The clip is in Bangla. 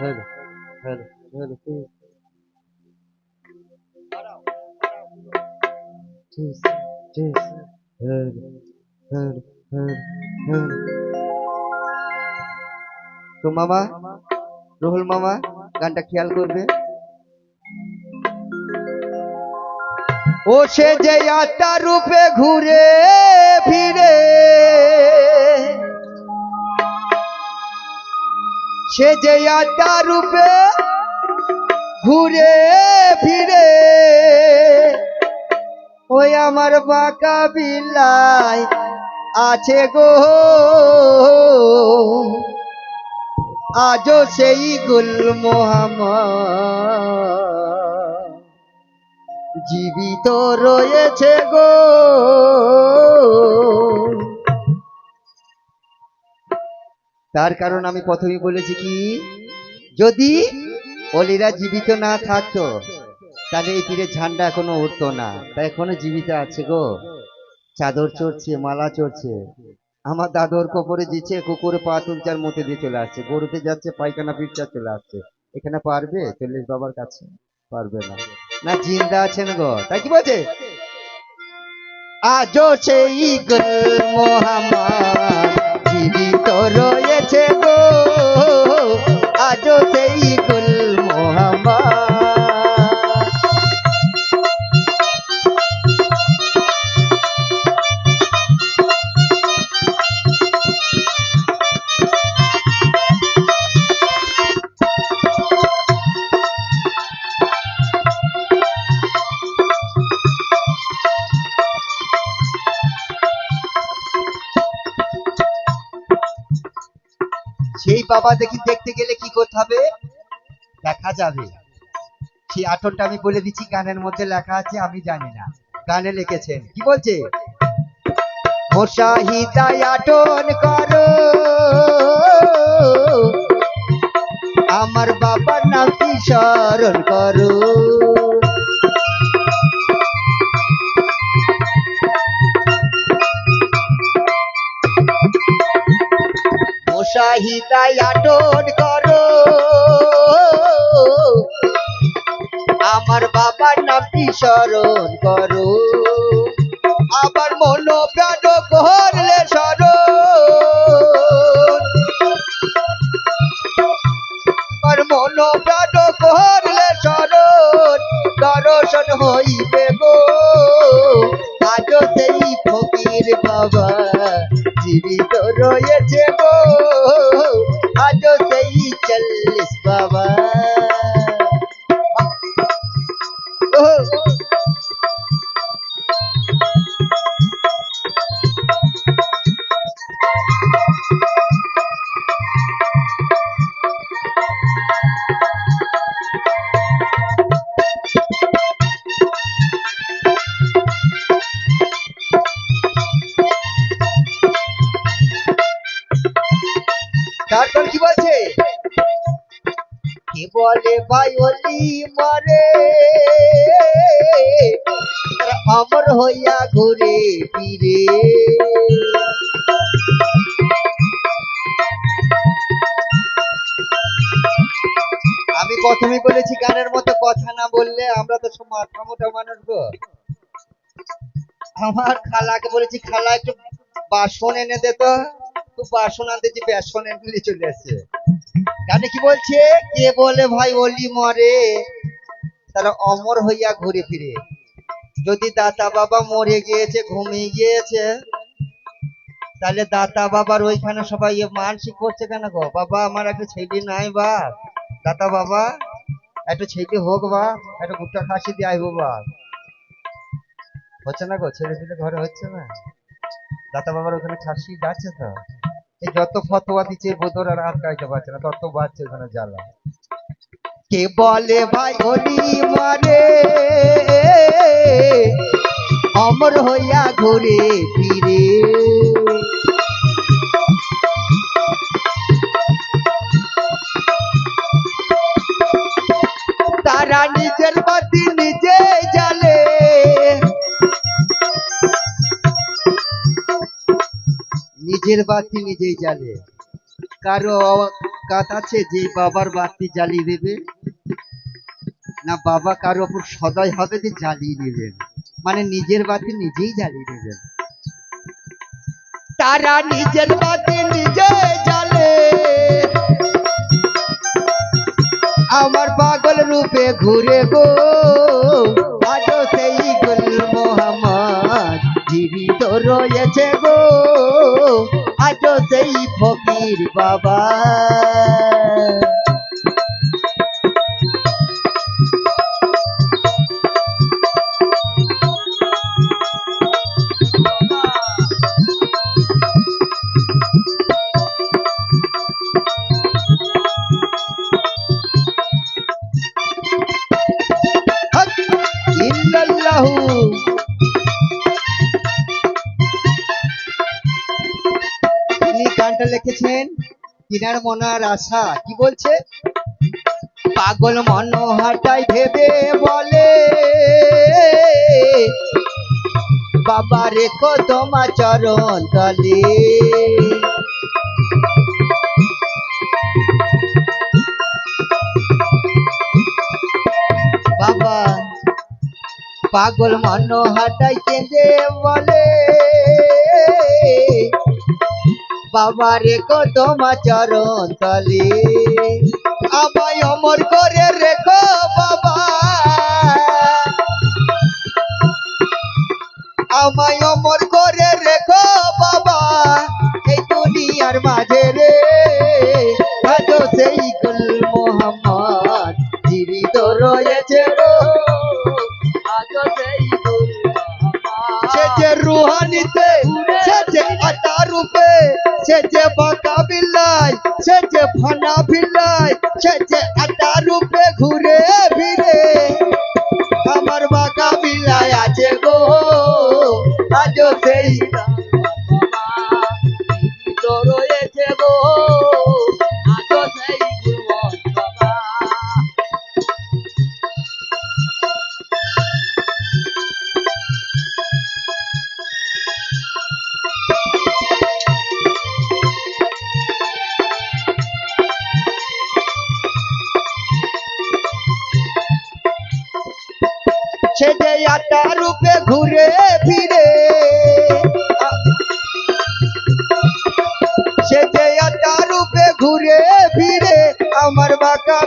हेलो हेलो हेलो चीज चीज हेलो हेलो हेलो हेलो तो मामा রুহুল মামা গানটা খেয়াল করবে ও সে যে আত্মা রূপে ঘুরে ফিরে সে যে আত্মা রূপে ঘুরে ফিরে ওই আমার বাঁকা বিলাই আছে গো আজও সেই গুল মোহাম্মদ জীবিত রয়েছে গো তার কারণ আমি প্রথমেই বলেছি কি যদি অলিরা জীবিত না থাকতো তাহলে এই পীরের ঝান্ডা এখনো উঠতো না তাই এখনো জীবিত আছে গো চাদর চড়ছে মালা চড়ছে আমার দাদর কপরে দিচ্ছে কুকুরে পা তুলচার মধ্যে দিয়ে চলে আসছে গরুতে যাচ্ছে পায়খানা পিঠটা চলে আসছে এখানে পারবে 40 বাবার কাছে পারবে না না জিন্দা আছেন গো তাই কি বলছে আজও সেই গুল মোহাম্মদ জীবিত রয়েছে গো আজও সেই গুল মোহাম্মদ সেই বাবা দেখতে গেলে কি করতে হবে দেখা যাবে সেই আটনটা আমি বলে দিচ্ছি গানের মধ্যে লেখা আছে আমি জানি না গানে লিখেছেন কি বলছে মোশাহিদায় আটন করো আমার বাবার নামটি স্মরণ করো মোশাহিদায় আটন করো আমার বাবার নামটি স্মরণ করো আবার মন প্রাণ করলে স্মরণ আবার মন প্রাণ করলে স্মরণ দর্শন হইবে গো আজও সেই ফকির বাবা জীবিত রয়েছে গো আজও সেই 40 বাবা তারপর কি বলছে কে বলে ভাই অলি মরে অমর হইয়া ঘুরে ফিরে আমি প্রথমেই বলেছি গানের মতো কথা না বললে আমরা তো মাথা মোটা মানুষ গো আমার খালাকে বলেছি খালা একটু বাসন এনে দে তো বাসন আনতে যে বেসন এনে চলে আসছে গানে কি বলছে কে বলে ভাই অলি মরে তারা অমর হইয়া ঘুরে ফিরে যদি দাতা বাবা মরে গিয়েছে ঘুমিয়ে গিয়েছে তাহলে দাতা বাবার ওইখানে সবাই মানসিক করছে কেন গো বাবা আমার একটা ছেলে নাই বা দাতা বাবা একটা ছেলে হোক বা একটা গুট্টা খাসি দিয়ে আইবো বা হচ্ছে না গো ছেলে পেলে ঘরে হচ্ছে না দাতা বাবার ওখানে খাসি যাচ্ছে তো এই যত ফতোয়া দিচ্ছে বোধর আর কাইতে পারছে না তত বাড়ছে ওখানে জ্বালা কে বলে ভাই অলি মরে অমর হইয়া ঘুরে ফিরে তারা নিজের বাতি নিজে জ্বালে নিজের বাতি নিজেই জ্বালে কারো অকাত আছে যে বাবার বাতি জ্বালিয়ে দেবে? না বাবা কার ওপর সদয় হবে যে জ্বালিয়ে নেবেন, মানে নিজের বাতি নিজেই জ্বালিয়ে নেবেন। তারা নিজের বাতি নিজে জ্বালে, আমার পাগল রূপে ঘুরে গো। আজও সেই গুল মোহাম্মদ জীবিত রয়েছে গো, আজও সেই ফকির বাবা। হক ইল্লাল্লাহু। তিনি গানটা লিখেছেন তিনার মনার আশা। কি বলছে? পাগল মন হাটাই ভেবে বলে, বাবা রেখো তোমা চরণ তলে। বাবা পাগল মন হাটাই কেঁদে বলে, বাবা রেখো তোমা চরণ তলে। আমায় অমর করে রেখো বাবা, আমায় অমর করে রেখো বাবা, এই দুনিয়ার মাঝে রে। আজও সেই গুল মোহাম্মদ জীবিত রয়েছে গো, আজও সেই গুল মোহাম্মদ। সে যে রুহানিতে, সে যে আটা রূপে, সে যে বাঁকা বিল্লাই, সে যে ফানা বিল্লাই, সে যে আটা রূপে ঘুরে ফিরে। আমার বাঁকা বিল্লাই আছে গো, আজও সেই জীবিত রয়েছে গো, আজও সেই ভুবন বাবা। সে যে আটা রূপে ঘুরে ফিরে, সে যে আটা রূপে ঘুরে ফিরে, আমার বাঁকা